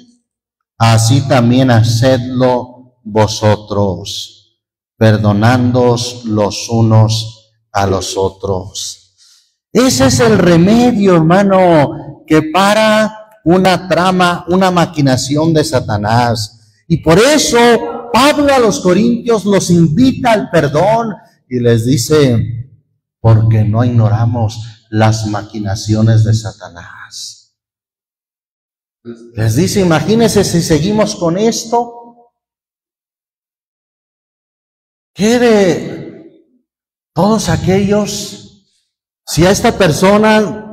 Así también hacedlo vosotros, perdonándoos los unos a los otros. Ese es el remedio, hermano, que para una trama, una maquinación de Satanás. Y por eso Pablo a los corintios los invita al perdón y les dice, porque no ignoramos las maquinaciones de Satanás. Les dice, imagínense si seguimos con esto. ¿Qué de todos aquellos, si a esta persona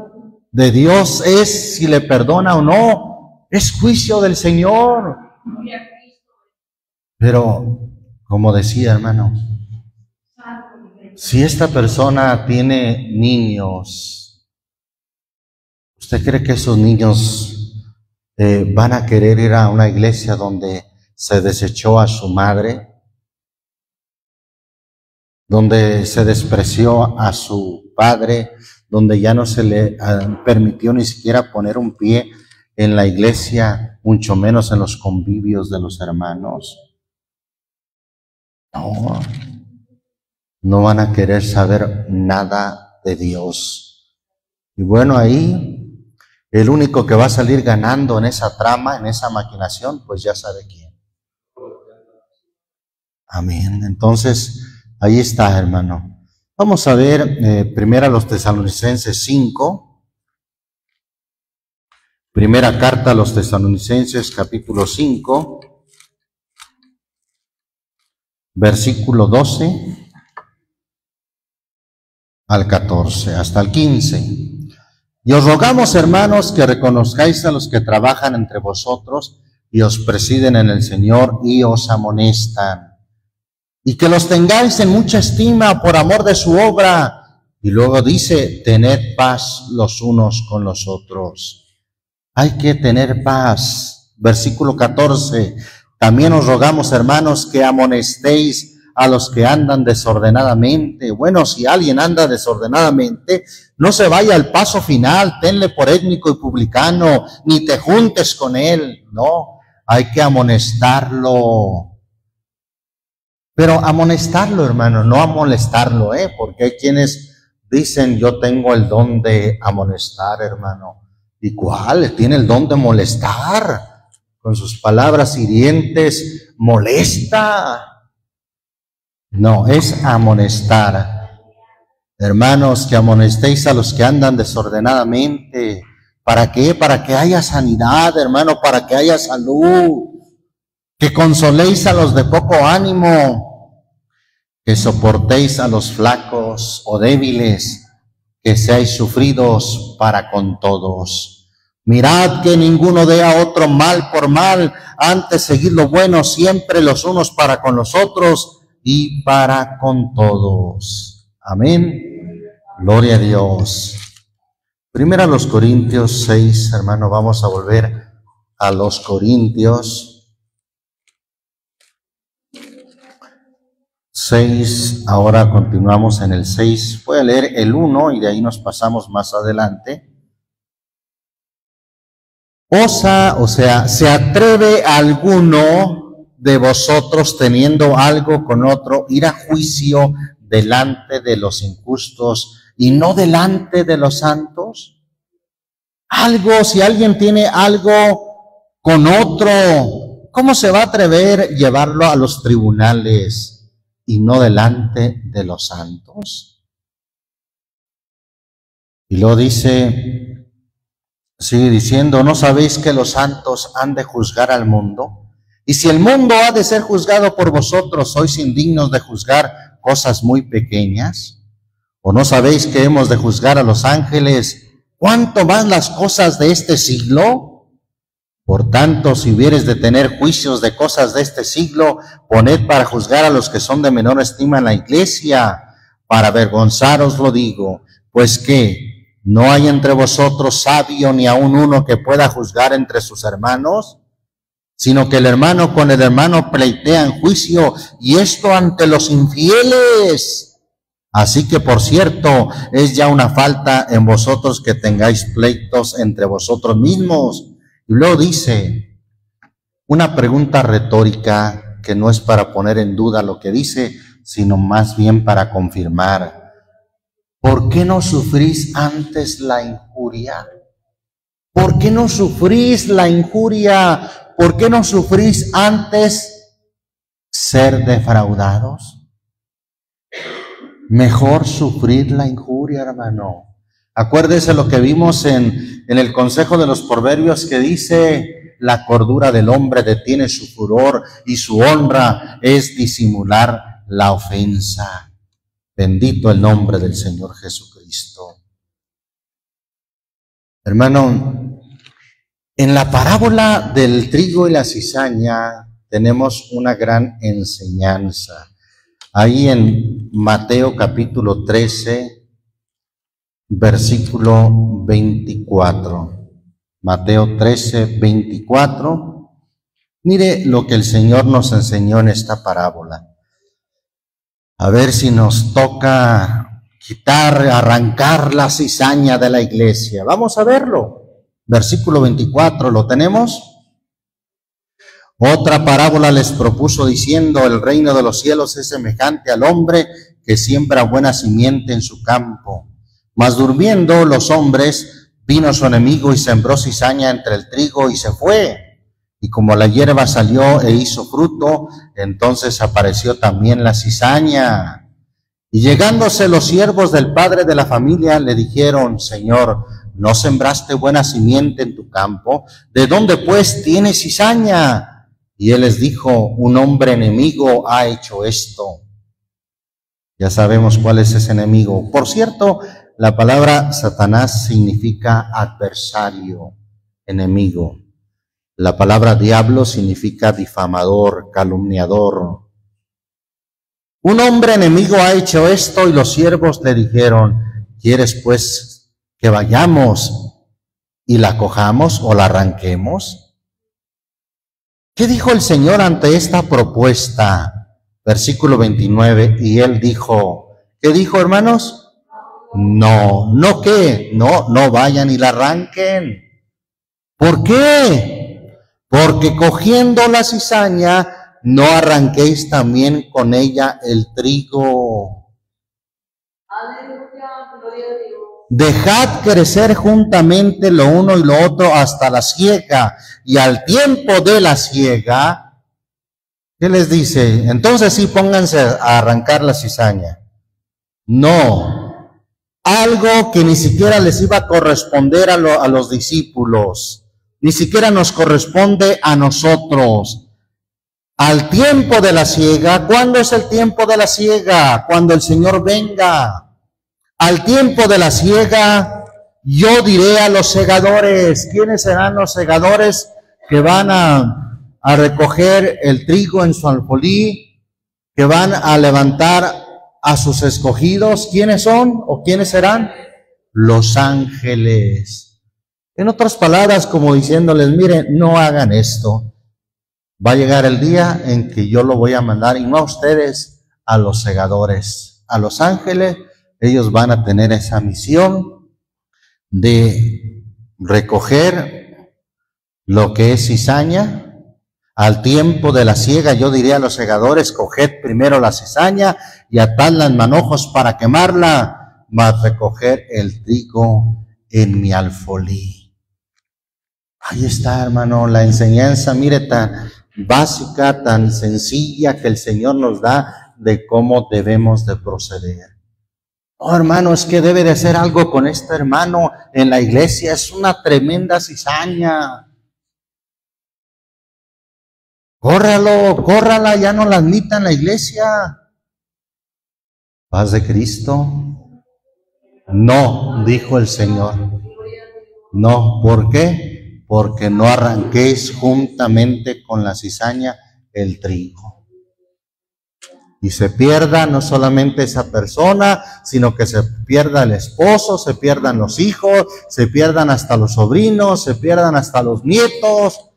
de Dios es, si le perdona o no, es juicio del Señor? Pero, como decía, hermano, si esta persona tiene niños, ¿usted cree que esos niños van a querer ir a una iglesia donde se desechó a su madre? Donde se despreció a su padre, donde ya no se le permitió ni siquiera poner un pie en la iglesia, mucho menos en los convivios de los hermanos. No van a querer saber nada de Dios. Y bueno, ahí el único que va a salir ganando en esa trama, en esa maquinación, pues ya sabe quién. Amén. Entonces, ahí está, hermano. Vamos a ver primero a los Tesalonicenses 5. Primera carta a los Tesalonicenses, capítulo 5, versículo 12 al 14, hasta el 15. Y os rogamos, hermanos, que reconozcáis a los que trabajan entre vosotros y os presiden en el Señor y os amonestan, y que los tengáis en mucha estima por amor de su obra. Y luego dice, tened paz los unos con los otros. Hay que tener paz. Versículo 14, también os rogamos, hermanos, que amonestéis a los que andan desordenadamente. Bueno, si alguien anda desordenadamente, no se vaya al paso final, tenle por étnico y publicano, ni te juntes con él. No, hay que amonestarlo. Pero amonestarlo, hermano, no amonestarlo, porque hay quienes dicen, yo tengo el don de amonestar, hermano. ¿Y cuál? Tiene el don de molestar. Con sus palabras hirientes, molesta. No, es amonestar. Hermanos, que amonestéis a los que andan desordenadamente. ¿Para qué? Para que haya sanidad, hermano, para que haya salud. Que consoléis a los de poco ánimo, que soportéis a los flacos o débiles, que seáis sufridos para con todos. Mirad que ninguno dé a otro mal por mal, antes seguid lo bueno siempre los unos para con los otros y para con todos. Amén. Gloria a Dios. Primero a los Corintios 6, hermano, vamos a volver a los Corintios 6, ahora continuamos en el 6. Voy a leer el 1 y de ahí nos pasamos más adelante. ¿Se atreve alguno de vosotros teniendo algo con otro ir a juicio delante de los injustos y no delante de los santos? Si alguien tiene algo con otro, ¿cómo se va a atrever llevarlo a los tribunales y no delante de los santos? Y luego sigue diciendo, ¿no sabéis que los santos han de juzgar al mundo? Y si el mundo ha de ser juzgado por vosotros, ¿sois indignos de juzgar cosas muy pequeñas? ¿O no sabéis que hemos de juzgar a los ángeles? ¿Cuánto más las cosas de este siglo? Por tanto, si hubieres de tener juicios de cosas de este siglo, poned para juzgar a los que son de menor estima en la iglesia. Para avergonzaros lo digo, pues que no hay entre vosotros sabio ni aun uno que pueda juzgar entre sus hermanos, sino que el hermano con el hermano pleitea en juicio, y esto ante los infieles. Así que, por cierto, es ya una falta en vosotros que tengáis pleitos entre vosotros mismos. Y luego dice, una pregunta retórica que no es para poner en duda lo que dice, sino más bien para confirmar. ¿Por qué no sufrís antes la injuria? ¿Por qué no sufrís la injuria? ¿Por qué no sufrís antes ser defraudados? Mejor sufrir la injuria, hermano. Acuérdese lo que vimos en el consejo de los proverbios, que dice: la cordura del hombre detiene su furor y su honra es disimular la ofensa. Bendito el nombre del Señor Jesucristo. Hermano, en la parábola del trigo y la cizaña tenemos una gran enseñanza. Ahí en Mateo capítulo 13, versículo 24. Mateo 13, 24. Mire lo que el Señor nos enseñó en esta parábola. A ver si nos toca quitar, arrancar la cizaña de la iglesia. Vamos a verlo. Versículo 24, ¿lo tenemos? Otra parábola les propuso diciendo: el reino de los cielos es semejante al hombre que siembra buena simiente en su campo. Mas durmiendo los hombres, vino su enemigo y sembró cizaña entre el trigo y se fue. Y como la hierba salió e hizo fruto, entonces apareció también la cizaña. Y llegándose los siervos del padre de la familia, le dijeron: Señor, ¿no sembraste buena simiente en tu campo? ¿De dónde pues tienes cizaña? Y él les dijo: un hombre enemigo ha hecho esto. Ya sabemos cuál es ese enemigo. Por cierto, la palabra Satanás significa adversario, enemigo. La palabra diablo significa difamador, calumniador. Un hombre enemigo ha hecho esto, y los siervos le dijeron: ¿quieres pues que vayamos y la cojamos o la arranquemos? ¿Qué dijo el Señor ante esta propuesta? Versículo 29, y él dijo, ¿qué dijo, hermanos? No, ¿no qué? No vayan y la arranquen. ¿Por qué? Porque cogiendo la cizaña, no arranquéis también con ella el trigo. Aleluya, gloria a Dios. Dejad crecer juntamente lo uno y lo otro hasta la siega, y al tiempo de la siega, ¿qué les dice? Entonces sí, pónganse a arrancar la cizaña. No, algo que ni siquiera les iba a corresponder a los discípulos, ni siquiera nos corresponde a nosotros. Al tiempo de la siega. ¿Cuándo es el tiempo de la siega? Cuando el Señor venga. Al tiempo de la siega, yo diré a los segadores. ¿Quiénes serán los segadores que van a recoger el trigo en su alfolí? Que van a levantar a sus escogidos. ¿Quiénes son o quiénes serán? Los ángeles. En otras palabras, como diciéndoles: miren, no hagan esto. Va a llegar el día en que yo lo voy a mandar, y no a ustedes, a los segadores, a los ángeles. Ellos van a tener esa misión de recoger lo que es cizaña. Al tiempo de la siega, yo diré a los segadores: coged primero la cizaña y atadla en manojos para quemarla, mas recoger el trigo en mi alfolí. Ahí está, hermano, la enseñanza, mire, tan básica, tan sencilla que el Señor nos da de cómo debemos de proceder. Oh, hermano, es que debe de hacer algo con este hermano en la iglesia, es una tremenda cizaña. Córrala, ya no la admita en la iglesia. Paz de Cristo. No, dijo el Señor. No, ¿por qué? Porque no arranquéis juntamente con la cizaña el trigo. Y se pierda no solamente esa persona, sino que se pierda el esposo, se pierdan los hijos, se pierdan hasta los sobrinos, se pierdan hasta los nietos.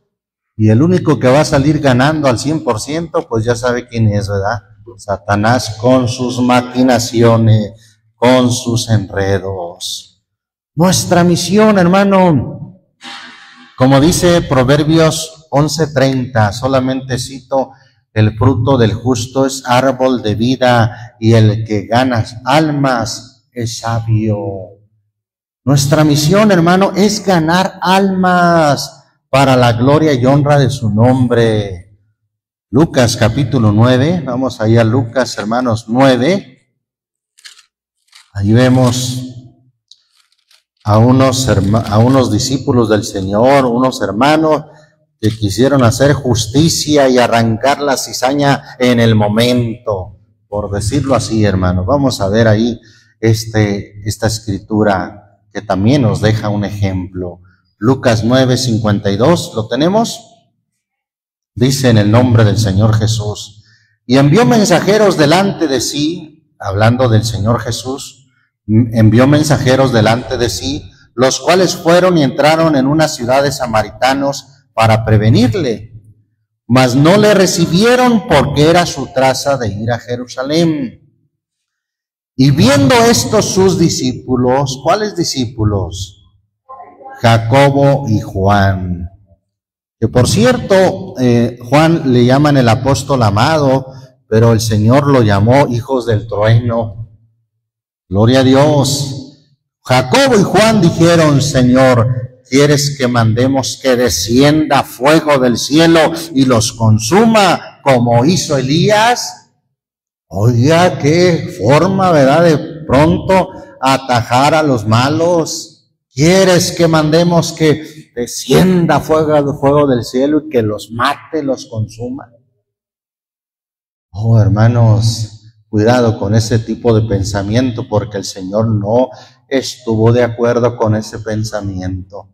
Y el único que va a salir ganando al 100%, pues ya sabe quién es, ¿verdad? Satanás con sus maquinaciones, con sus enredos. Nuestra misión, hermano, como dice Proverbios 11:30, solamente cito: el fruto del justo es árbol de vida, y el que gana almas es sabio. Nuestra misión, hermano, es ganar almas para la gloria y honra de su nombre. Lucas capítulo 9, vamos ahí a Lucas, hermanos, 9. Ahí vemos a unos discípulos del Señor, unos hermanos que quisieron hacer justicia y arrancar la cizaña en el momento, por decirlo así, hermanos. Vamos a ver ahí esta escritura que también nos deja un ejemplo. Lucas 9:52, ¿lo tenemos? Dice en el nombre del Señor Jesús: y envió mensajeros delante de sí, hablando del Señor Jesús, envió mensajeros delante de sí, los cuales fueron y entraron en una ciudad de samaritanos para prevenirle, mas no le recibieron porque era su traza de ir a Jerusalén. Y viendo esto sus discípulos, ¿cuáles discípulos? Jacobo y Juan, que por cierto, Juan le llaman el apóstol amado, pero el Señor lo llamó hijos del trueno. Gloria a Dios. Jacobo y Juan dijeron: Señor, ¿quieres que mandemos que descienda fuego del cielo y los consuma como hizo Elías? Oiga, qué forma, ¿verdad?, de pronto atajar a los malos. ¿Quieres que mandemos que descienda fuego del cielo y que los mate, los consuma? Oh, hermanos, cuidado con ese tipo de pensamiento, porque el Señor no estuvo de acuerdo con ese pensamiento.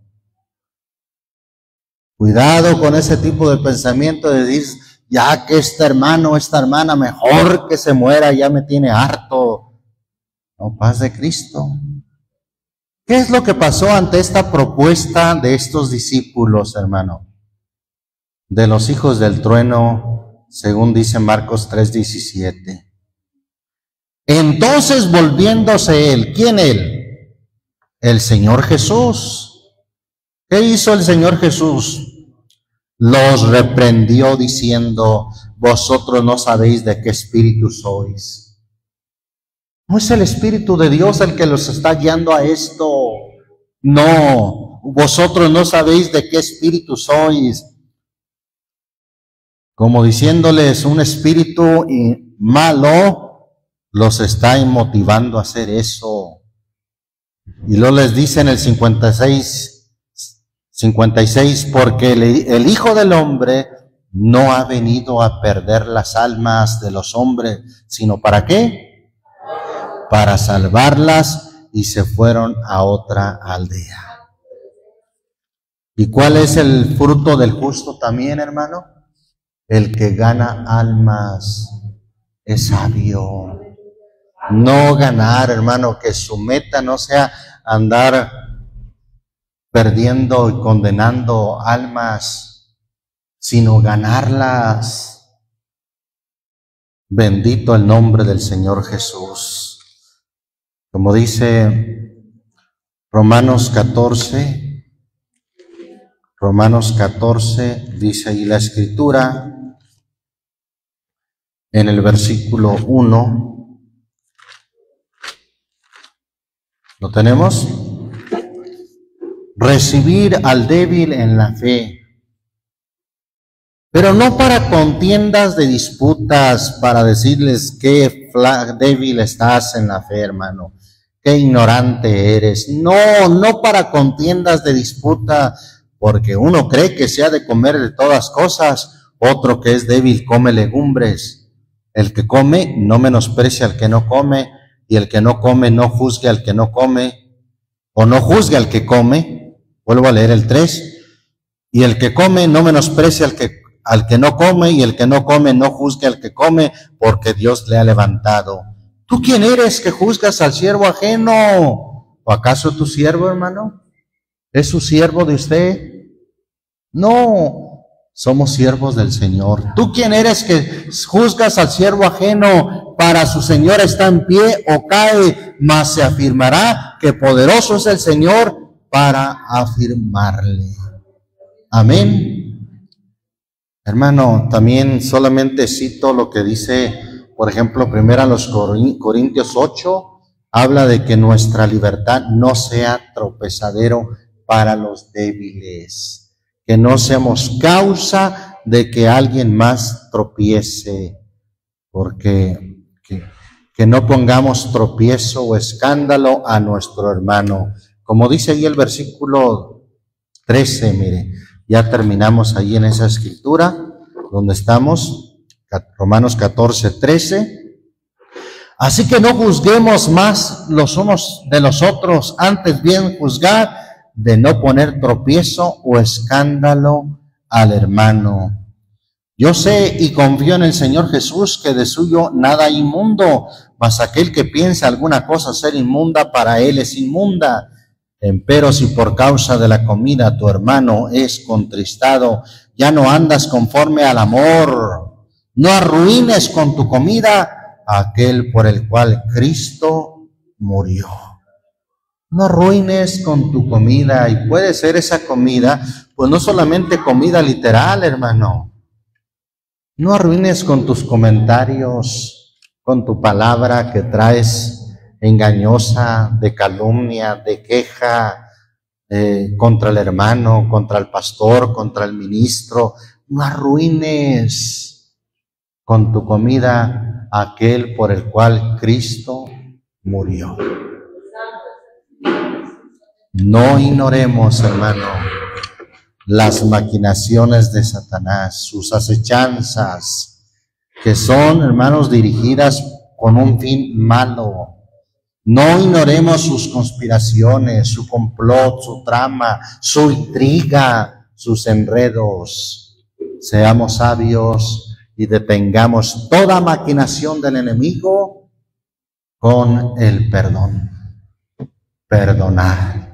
Cuidado con ese tipo de pensamiento de decir: ya que este hermano, esta hermana, mejor que se muera, ya me tiene harto. No, paz de Cristo. ¿Qué es lo que pasó ante esta propuesta de estos discípulos, hermano? De los hijos del trueno, según dice Marcos 3:17. Entonces, volviéndose él, ¿quién él? El Señor Jesús. ¿Qué hizo el Señor Jesús? Los reprendió diciendo: vosotros no sabéis de qué espíritu sois. No es el Espíritu de Dios el que los está guiando a esto. No, vosotros no sabéis de qué espíritu sois. Como diciéndoles, un espíritu malo los está motivando a hacer eso. Y luego les dice en el 56, porque el Hijo del Hombre no ha venido a perder las almas de los hombres, sino ¿para qué? Para salvarlas, y se fueron a otra aldea. ¿Y cuál es el fruto del justo también, hermano? El que gana almas es sabio. No ganar, hermano, que su meta no sea andar perdiendo y condenando almas, sino ganarlas. Bendito el nombre del Señor Jesús. Como dice Romanos 14, dice ahí la Escritura, en el versículo 1, ¿lo tenemos? Recibir al débil en la fe, pero no para contiendas de disputas, para decirles qué débil estás en la fe, hermano, qué ignorante eres. No para contiendas de disputa, porque uno cree que se ha de comer de todas cosas, otro que es débil come legumbres. El que come no menosprecia al que no come, y el que no come no juzgue al que no come, o no juzgue al que come. Vuelvo a leer el 3. Y el que come no menosprecia al que no come, y el que no come no juzgue al que come, porque Dios le ha levantado. ¿Tú quién eres que juzgas al siervo ajeno? ¿O acaso tu siervo, hermano? ¿Es su siervo de usted? No, somos siervos del Señor. ¿Tú quién eres que juzgas al siervo ajeno? Para su Señor está en pie o cae, mas se afirmará que poderoso es el Señor para afirmarle. Amén. Hermano, también solamente cito lo que dice, por ejemplo, primero a los Corintios 8, habla de que nuestra libertad no sea tropezadero para los débiles, que no seamos causa de que alguien más tropiece, porque que no pongamos tropiezo o escándalo a nuestro hermano. Como dice ahí el versículo 13, mire, ya terminamos ahí en esa escritura, donde estamos, Romanos 14, 13. Así que no juzguemos más los unos de los otros, antes bien juzgad de no poner tropiezo o escándalo al hermano. Yo sé y confío en el Señor Jesús que de suyo nada inmundo, mas aquel que piensa alguna cosa ser inmunda, para él es inmunda. Empero si por causa de la comida tu hermano es contristado, ya no andas conforme al amor. No arruines con tu comida a aquel por el cual Cristo murió. No arruines con tu comida, y puede ser esa comida, pues no solamente comida literal, hermano. No arruines con tus comentarios, con tu palabra que traes engañosa, de calumnia, de queja, contra el hermano, contra el pastor, contra el ministro. No arruines con tu comida aquel por el cual Cristo murió. No ignoremos, hermano, las maquinaciones de Satanás, sus acechanzas, que son, hermanos, dirigidas con un fin malo. No ignoremos sus conspiraciones, su complot, su trama, su intriga, sus enredos. Seamos sabios y detengamos toda maquinación del enemigo con el perdón. Perdonar.